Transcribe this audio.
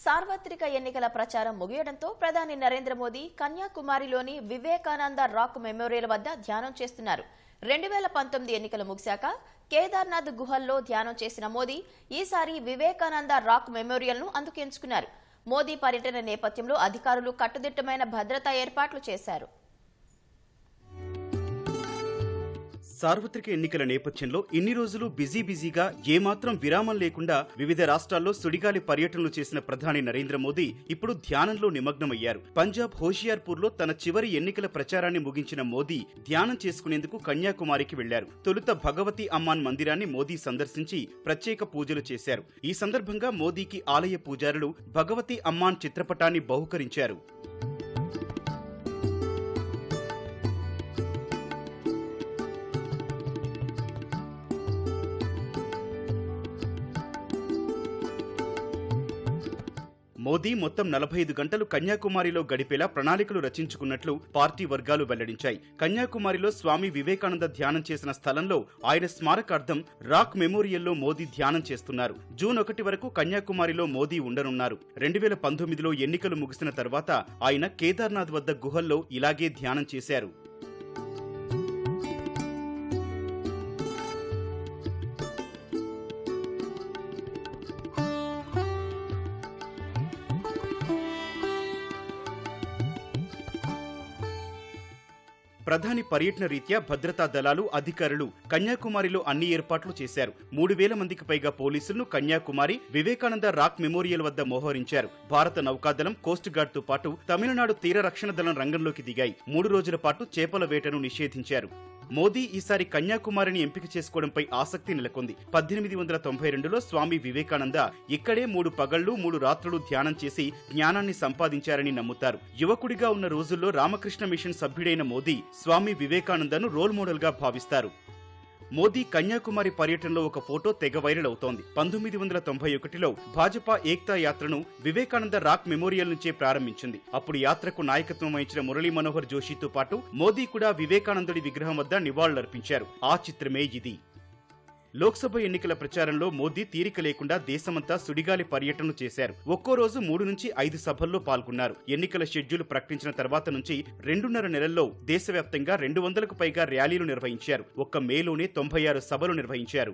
సార్వత్రిక ఎన్నికల ప్రచారం ముగియడంతో ప్రధాని నరేంద్ర మోదీ కన్యాకుమారిలోని వివేకానంద రాక్ మెమోరియల్ వద్ద ధ్యానం చేస్తున్నారు. 2019 ఎన్నికలు ముగిశాక కేదార్నాథ్ గుహల్లో ధ్యానం చేసిన మోదీ ఈసారి వివేకానంద రాక్ మెమోరియల్ను అందుకు ఎంచుకున్నారు. మోదీ పర్యటన నేపథ్యంలో అధికారులు కట్టుదిట్టమైన భద్రతా ఏర్పాట్లు చేశారు. సార్వత్రిక ఎన్నికల నేపథ్యంలో ఇన్ని రోజులు బిజీగా ఏమాత్రం విరామం లేకుండా వివిధ రాష్ట్రాల్లో సుడిగాలి పర్యటనలు చేసిన ప్రధాని నరేంద్ర మోదీ ఇప్పుడు ధ్యానంలో నిమగ్నమయ్యారు. పంజాబ్ హోషియార్పూర్లో తన చివరి ఎన్నికల ప్రచారాన్ని ముగించిన మోదీ ధ్యానం చేసుకునేందుకు కన్యాకుమారికి వెళ్లారు. తొలుత భగవతి అమ్మాన్ మందిరాన్ని మోదీ సందర్శించి ప్రత్యేక పూజలు చేశారు. ఈ సందర్భంగా మోదీకి ఆలయ పూజారులు భగవతి అమ్మాన్ చిత్రపటాన్ని బహుకరించారు. మోదీ మొత్తం 45 గంటలు కన్యాకుమారిలో గడిపేలా ప్రణాళికలు రచించుకున్నట్లు పార్టీ వర్గాలు వెల్లడించాయి. కన్యాకుమారిలో స్వామి వివేకానంద ధ్యానం చేసిన స్థలంలో ఆయన స్మారకార్థం రాక్ మెమోరియల్లో మోదీ ధ్యానం చేస్తున్నారు. జూన్ 1 వరకు కన్యాకుమారిలో మోదీ ఉండనున్నారు. 2019లో ఎన్నికలు ముగిసిన తర్వాత ఆయన కేదార్నాథ్ వద్ద గుహల్లో ఇలాగే ధ్యానం చేశారు. ప్రధాని పర్యటన రీత్యా భద్రతా దళాలు, అధికారులు కన్యాకుమారిలో అన్ని ఏర్పాట్లు చేశారు. 3000 మందికి పైగా పోలీసులను కన్యాకుమారి వివేకానంద రాక్ మెమోరియల్ వద్ద మోహరించారు. భారత నౌకాదళం, కోస్ట్ గార్డ్ తో పాటు తమిళనాడు తీర రక్షణ దళం రంగంలోకి దిగాయి. 3 రోజుల పాటు చేపల వేటను నిషేధించారు. మోదీ ఈసారి కన్యాకుమారిని ఎంపిక చేసుకోవడంపై ఆసక్తి నెలకొంది. 1892లో స్వామి వివేకానంద ఇక్కడే 3 పగళ్లు 3 రాత్రులు ధ్యానం చేసి జ్ఞానాన్ని సంపాదించారని నమ్ముతారు. యువకుడిగా ఉన్న రోజుల్లో రామకృష్ణ మిషన్ సభ్యుడైన మోదీ స్వామి వివేకానందను రోల్ మోడల్ గా భావిస్తారు. మోదీ కన్యాకుమారి పర్యటనలో ఒక ఫోటో తెగ వైరల్ అవుతోంది. 1991లో భాజపా ఏక్తా యాత్రను వివేకానంద రాక్ మెమోరియల్ నుంచే ప్రారంభించింది. అప్పుడు యాత్రకు నాయకత్వం వహించిన మురళీ మనోహర్ జోషితో పాటు మోదీ కూడా వివేకానందుడి విగ్రహం వద్ద నివాళులర్పించారు. ఆ చిత్రమే ఇది. లోక్సభ ఎన్నికల ప్రచారంలో మోదీ తీరిక లేకుండా దేశమంతా సుడిగాలి పర్యటనలు చేశారు. ఒక్కో రోజు 3 నుంచి 5 సభల్లో పాల్గొన్నారు. ఎన్నికల షెడ్యూల్ ప్రకటించిన తర్వాత నుంచి 2.5 నెలల్లో దేశవ్యాప్తంగా 200కు పైగా ర్యాలీలు నిర్వహించారు. ఒక్క మేలోనే 96 సభలు నిర్వహించారు.